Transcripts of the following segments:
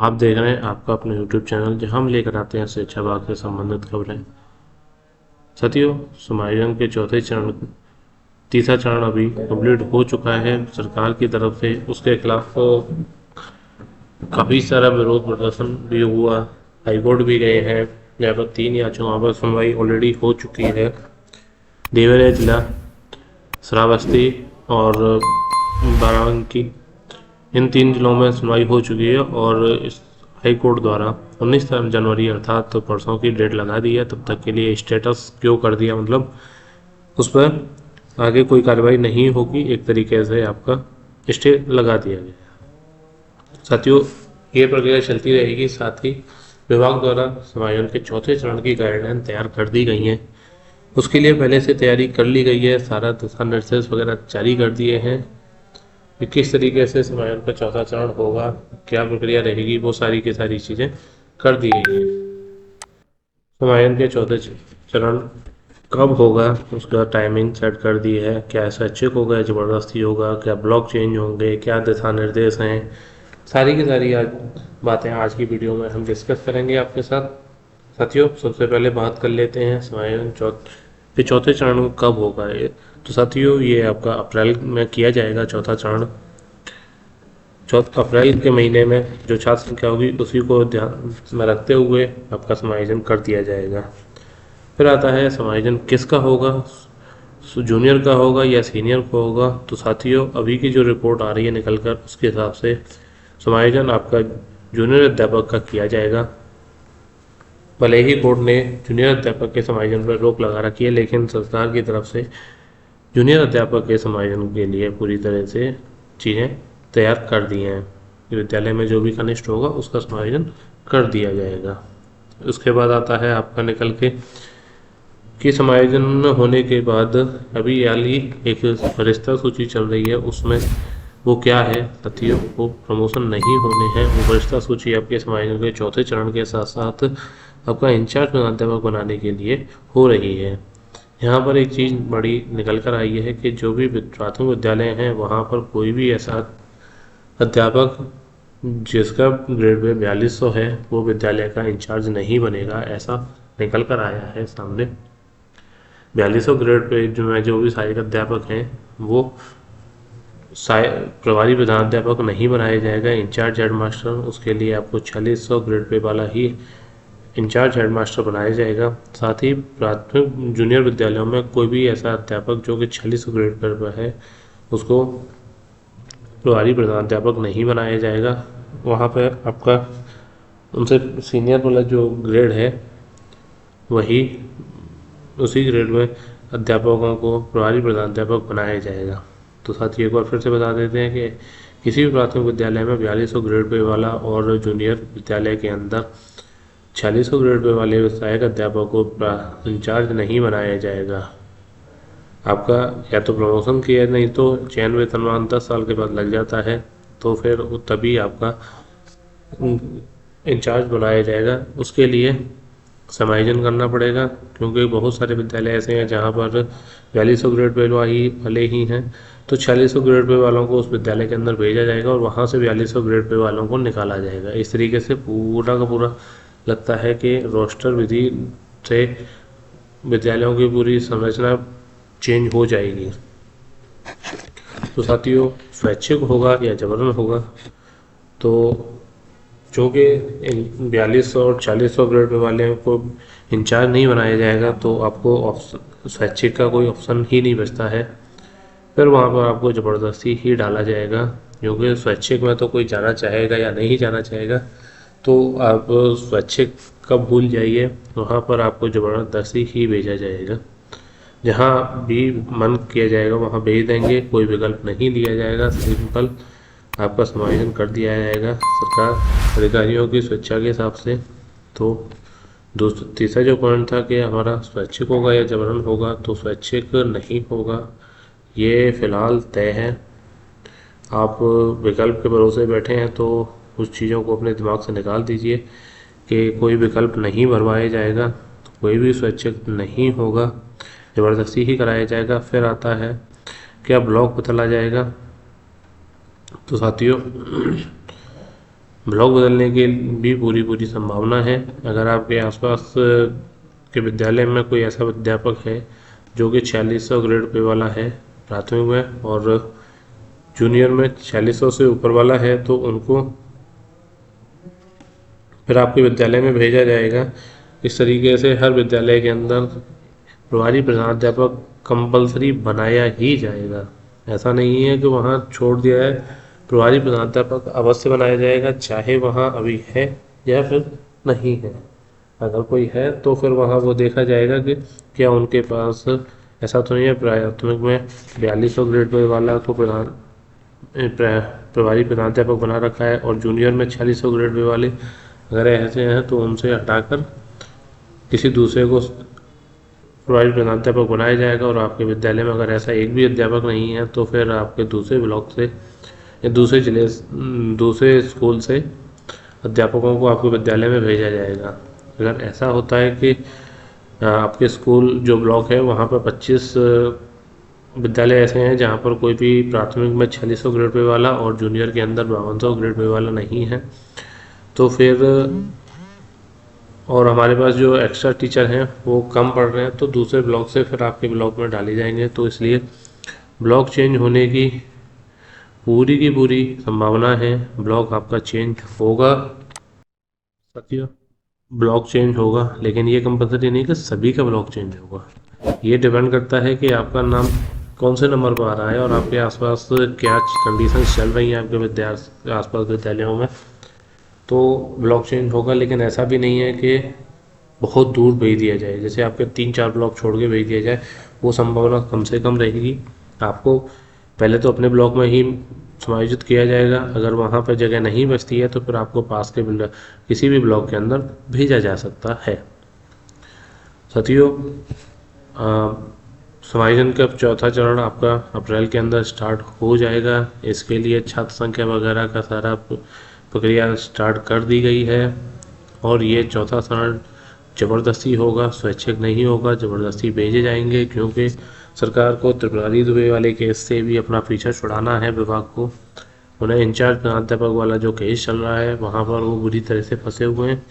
आप देख रहे हैं आपका अपना यूट्यूब चैनल जहां हम लेकर आते हैं शिक्षा विभाग से संबंधित खबरें। साथियों, समायोजन के चौथे चरण तीसरा चरण अभी कंप्लीट हो चुका है। सरकार की तरफ से उसके खिलाफ काफ़ी सारा विरोध प्रदर्शन भी हुआ, हाईकोर्ट भी गए हैं। यहाँ पर 3 याचिकाओं पर सुनवाई ऑलरेडी हो चुकी है। देवरिया जिला, श्रावस्ती और बाराबंकी, इन 3 जिलों में सुनवाई हो चुकी है और इस हाई कोर्ट द्वारा 19 जनवरी अर्थात तो परसों की डेट लगा दी है। तब तक के लिए स्टेटस क्यों कर दिया, मतलब उस पर आगे कोई कार्रवाई नहीं होगी, एक तरीके से आपका स्टे लगा दिया गया। साथियों, ये प्रक्रिया चलती रहेगी। साथ ही विभाग द्वारा समायोजन के चौथे चरण की गाइडलाइन तैयार कर दी गई हैं। उसके लिए पहले से तैयारी कर ली गई है, सारा दिशा निर्देश वगैरह जारी कर दिए हैं कि किस तरीके से समायोजन का चौथा चरण होगा, क्या प्रक्रिया रहेगी, वो सारी की सारी चीज़ें कर दी गई हैं। समायोजन के चौथे चरण कब होगा उसका टाइमिंग सेट कर दी है। क्या स्वैच्छिक होगा, ज़बरदस्ती होगा, क्या ब्लॉक चेंज होंगे, क्या दिशा निर्देश हैं, सारी की सारी आज बातें आज की वीडियो में हम डिस्कस करेंगे आपके साथ। साथियों, सबसे पहले बात कर लेते हैं समायोजन चौथे चरण कब होगा। ये तो साथियों, ये आपका अप्रैल में किया जाएगा चौथा चरण। अप्रैल के महीने में जो छात्र संख्या होगी उसी को ध्यान में रखते हुए आपका समायोजन कर दिया जाएगा। फिर आता है समायोजन किसका होगा, जूनियर का होगा या सीनियर का होगा। तो साथियों, अभी की जो रिपोर्ट आ रही है निकल कर, उसके हिसाब से समायोजन आपका जूनियर अध्यापक का किया जाएगा। भले ही कोर्ट ने जूनियर अध्यापक के समायोजन पर रोक लगा रखी है, लेकिन सरकार की तरफ से जूनियर अध्यापक के समायोजन के लिए पूरी तरह से चीज़ें तैयार कर दी हैं। विद्यालय में जो भी कनिष्ठ होगा उसका समायोजन कर दिया जाएगा। उसके बाद आता है आपका निकल के कि समायोजन होने के बाद अभी याली एक फरिश्ता सूची चल रही है, उसमें वो क्या है साथियों, वो प्रमोशन नहीं होने हैं। वो फरिश्ता सूची आपके समायोजन के चौथे चरण के साथ साथ आपका इंचार्ज प्रधानाध्यापक बनाने के लिए हो रही है। यहाँ पर एक चीज़ बड़ी निकल कर आई है कि जो भी प्राथमिक विद्यालय हैं वहाँ पर कोई भी ऐसा अध्यापक जिसका ग्रेड पे 4200 है वो विद्यालय का इंचार्ज नहीं बनेगा, ऐसा निकल कर आया है सामने। 4200 ग्रेड पे जो भी सहायक अध्यापक हैं वो प्रभारी प्रधानाध्यापक नहीं बनाया जाएगा, इंचार्ज हेड मास्टर। उसके लिए आपको 4600 ग्रेड पे वाला ही इंचार्ज हेड मास्टर बनाया जाएगा। साथ ही प्राथमिक जूनियर विद्यालयों में कोई भी ऐसा अध्यापक जो कि 4600 ग्रेड पर है उसको प्रभारी प्रधानाध्यापक नहीं बनाया जाएगा। वहाँ पर आपका उनसे सीनियर वाला जो ग्रेड है वही उसी ग्रेड में अध्यापकों को प्रभारी प्रधानाध्यापक बनाया जाएगा। तो साथ ही एक बार फिर से बता देते हैं कि किसी भी प्राथमिक विद्यालय में 4200 ग्रेड पे वाला और जूनियर विद्यालय के अंदर 4600 ग्रेड पे वाले सहायक अध्यापक को इंचार्ज नहीं बनाया जाएगा। आपका या तो प्रमोशन किया, नहीं तो चयन वेतनमान 10 साल के बाद लग जाता है, तो फिर तभी आपका इंचार्ज बनाया जाएगा। उसके लिए समायोजन करना पड़ेगा, क्योंकि बहुत सारे विद्यालय ऐसे हैं जहाँ पर 4200 ग्रेड पे वाले ही हैं, तो 4600 ग्रेड पे वालों को उस विद्यालय के अंदर भेजा जाएगा और वहाँ से 4200 ग्रेड पे वालों को निकाला जाएगा। इस तरीके से पूरा का पूरा लगता है कि रोस्टर विधि से विद्यालयों की पूरी संरचना चेंज हो जाएगी। तो साथियों, स्वैच्छिक होगा या जबरन होगा, तो चूँकि 4200 और 4600 ग्रेड पे वाले को इंचार्ज नहीं बनाया जाएगा तो आपको स्वैच्छिक का कोई ऑप्शन ही नहीं बचता है। फिर वहाँ पर आपको ज़बरदस्ती ही डाला जाएगा, क्योंकि स्वैच्छिक में तो कोई जाना चाहेगा या नहीं जाना चाहेगा, तो आप स्वैच्छिक का भूल जाइए, वहाँ पर आपको ज़बरदस्ती ही भेजा जाएगा। जहाँ भी मन किया जाएगा वहाँ भेज देंगे, कोई विकल्प नहीं लिया जाएगा, सिंपल आपका समायोजन कर दिया जाएगा सरकार अधिकारियों की स्वेच्छा के हिसाब से। तो दोस्तों, तीसरा जो पॉइंट था कि हमारा स्वैच्छिक होगा या जबरन होगा, तो स्वैच्छिक नहीं होगा, ये फ़िलहाल तय है। आप विकल्प के भरोसे बैठे हैं तो उस चीज़ों को अपने दिमाग से निकाल दीजिए कि कोई विकल्प नहीं भरवाया जाएगा, तो कोई भी स्वैच्छिक नहीं होगा, ज़बरदस्ती ही कराया जाएगा। फिर आता है क्या ब्लॉक बदला जाएगा। तो साथियों, ब्लॉक बदलने की भी पूरी संभावना है। अगर आपके आसपास के विद्यालय में कोई ऐसा अध्यापक है जो कि 4600 ग्रेड पे वाला है प्राथमिक में, और जूनियर में 4600 से ऊपर वाला है, तो उनको फिर आपके विद्यालय में भेजा जाएगा। इस तरीके से हर विद्यालय के अंदर प्रभारी प्रधानाध्यापक कंपलसरी बनाया ही जाएगा। ऐसा नहीं है कि वहाँ छोड़ दिया है, प्रभारी प्रधानाध्यापक अवश्य बनाया जाएगा, चाहे वहाँ अभी है या फिर नहीं है। अगर कोई है तो फिर वहाँ वो देखा जाएगा कि क्या उनके पास, ऐसा तो नहीं है प्राथमिक में 4200 ग्रेड पे वाला को प्रभारी प्रधानाध्यापक बना रखा है और जूनियर में 4600 ग्रेड पे वाले अगर ऐसे हैं तो उनसे हटाकर किसी दूसरे को प्रभारी प्रधानाध्यापक बनाया जाएगा। और आपके विद्यालय में अगर ऐसा एक भी अध्यापक नहीं है तो फिर आपके दूसरे ब्लॉक से या दूसरे स्कूल से अध्यापकों को आपके विद्यालय में भेजा जाएगा। अगर ऐसा होता है कि आपके स्कूल जो ब्लॉक है वहाँ पर 25 विद्यालय ऐसे हैं जहाँ पर कोई भी प्राथमिक में 4600 ग्रेड पे वाला और जूनियर के अंदर 5200 ग्रेड पे वाला नहीं है, तो फिर और हमारे पास जो एक्स्ट्रा टीचर हैं वो कम पढ़ रहे हैं तो दूसरे ब्लॉक से फिर आपके ब्लॉक में डाले जाएंगे। तो इसलिए ब्लॉक चेंज होने की पूरी संभावना है। ब्लॉक आपका चेंज होगा साथियों, ब्लॉक चेंज होगा, लेकिन ये कंपलसरी नहीं कि सभी का ब्लॉक चेंज होगा। ये डिपेंड करता है कि आपका नाम कौन से नंबर पर आ रहा है और आपके आसपास क्या कंडीशन चल रही हैं आपके आसपास विद्यालयों में, तो ब्लॉक चेंज होगा। लेकिन ऐसा भी नहीं है कि बहुत दूर भेज दिया जाए, जैसे आपके 3-4 ब्लॉक छोड़ के भेज दिया जाए, वो संभावना कम से कम रहेगी। आपको पहले तो अपने ब्लॉक में ही समायोजित किया जाएगा। अगर वहाँ पर जगह नहीं बचती है तो फिर आपको पास के किसी भी ब्लॉक के अंदर भेजा जा सकता है। साथियों, समायोजन का चौथा चरण आपका अप्रैल के अंदर स्टार्ट हो जाएगा। इसके लिए छात्र संख्या वगैरह का सारा प्रक्रिया स्टार्ट कर दी गई है और ये चौथा चरण ज़बरदस्ती होगा, स्वैच्छिक नहीं होगा, ज़बरदस्ती भेजे जाएंगे, क्योंकि सरकार को त्रिपुरारी दुबे वाले केस से भी अपना पीछा छुड़ाना है। विभाग को उन्हें इंचार्ज प्राध्यापक वाला जो केस चल रहा है वहाँ पर वो बुरी तरह से फंसे हुए हैं,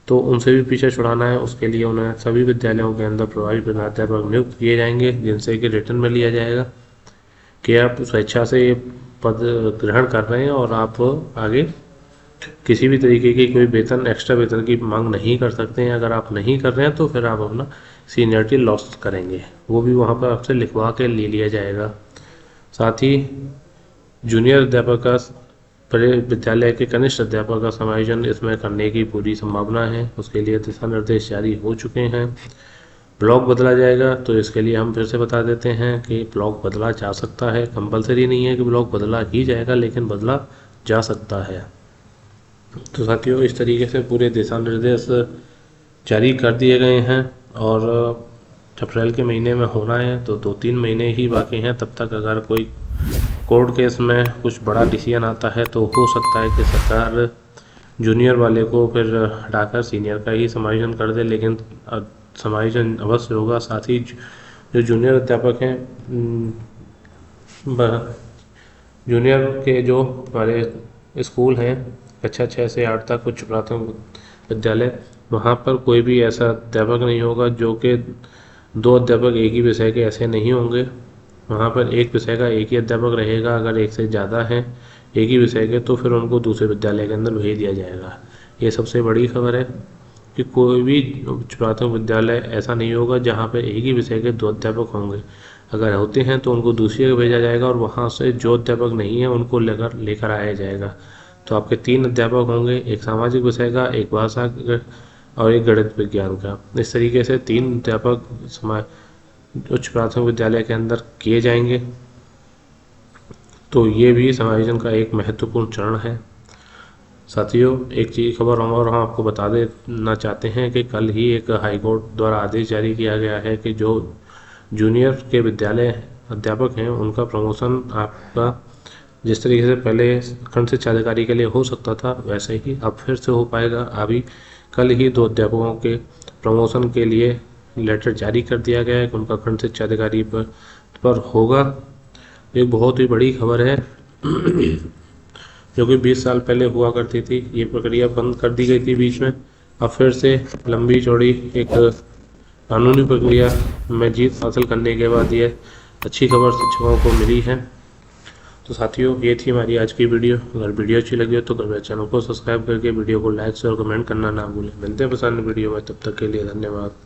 तो उनसे भी पीछा छुड़ाना है। उसके लिए उन्हें सभी विद्यालयों के अंदर प्रभारी प्राध्यापक नियुक्त किए जाएंगे, जिनसे कि रिटर्न में लिया जाएगा कि आप स्वेच्छा से ये पद ग्रहण कर रहे हैं और आप आगे किसी भी तरीके की कोई वेतन, एक्स्ट्रा वेतन की मांग नहीं कर सकते हैं। अगर आप नहीं कर रहे हैं तो फिर आप अपना सीनियरिटी लॉस करेंगे, वो भी वहाँ पर आपसे लिखवा के ले लिया जाएगा। साथ ही जूनियर अध्यापक का विद्यालय के कनिष्ठ अध्यापक का समायोजन इसमें करने की पूरी संभावना है। उसके लिए दिशा निर्देश जारी हो चुके हैं। ब्लॉक बदला जाएगा तो इसके लिए हम फिर से बता देते हैं कि ब्लॉक बदला जा सकता है, कंपलसरी नहीं है कि ब्लॉक बदला ही जाएगा, लेकिन बदला जा सकता है। तो साथियों, इस तरीके से पूरे दिशा निर्देश जारी कर दिए गए हैं और अप्रैल के महीने में होना है, तो 2-3 महीने ही बाकी हैं। तब तक अगर कोई कोर्ट केस में कुछ बड़ा डिसीजन आता है तो हो सकता है कि सरकार जूनियर वाले को फिर हटाकर सीनियर का ही समायोजन कर दे, लेकिन समायोजन अवश्य होगा। साथ ही जो जूनियर अध्यापक हैं, जूनियर के जो हमारे स्कूल हैं कक्षा 6 से 8 तक उच्च प्राथमिक विद्यालय, वहाँ पर कोई भी ऐसा अध्यापक नहीं होगा जो कि 2 अध्यापक एक ही विषय के ऐसे नहीं होंगे। वहाँ पर एक विषय का एक ही अध्यापक रहेगा। अगर एक से ज़्यादा हैं एक ही विषय के तो फिर उनको दूसरे विद्यालय के अंदर भेज दिया जाएगा। ये सबसे बड़ी खबर है कि कोई भी उच्च प्राथमिक विद्यालय ऐसा नहीं होगा जहाँ पर एक ही विषय के 2 अध्यापक होंगे। अगर होते हैं तो उनको दूसरी जगह भेजा जाएगा और वहाँ से जो अध्यापक नहीं है उनको लेकर आया जाएगा। तो आपके 3 अध्यापक होंगे, एक सामाजिक विषय का, एक भाषा और एक गणित विज्ञान का। इस तरीके से 3 अध्यापक उच्च प्राथमिक विद्यालय के अंदर किए जाएंगे। तो ये भी समायोजन का एक महत्वपूर्ण चरण है। साथियों, एक चीज़ खबर और हम आपको बता देना चाहते हैं कि कल ही एक हाईकोर्ट द्वारा आदेश जारी किया गया है कि जो जूनियर के विद्यालय अध्यापक हैं उनका प्रमोशन आपका जिस तरीके से पहले खंड शिक्षा अधिकारी के लिए हो सकता था वैसे ही अब फिर से हो पाएगा। अभी कल ही 2 अध्यापकों के प्रमोशन के लिए लेटर जारी कर दिया गया है कि उनका खंड शिक्षा अधिकारी पर होगा। एक बहुत ही बड़ी खबर है। जो कि 20 साल पहले हुआ करती थी। ये प्रक्रिया बंद कर दी गई थी बीच में, अब फिर से लंबी चौड़ी एक कानूनी प्रक्रिया में जीत हासिल करने के बाद ये अच्छी खबर शिक्षकों को मिली है। तो साथियों, ये थी हमारी आज की वीडियो। अगर वीडियो अच्छी लगी हो तो कृपया चैनल को सब्सक्राइब करके वीडियो को लाइक और कमेंट करना ना भूलें। मिलते हैं पसंद वीडियो में, तब तक के लिए धन्यवाद।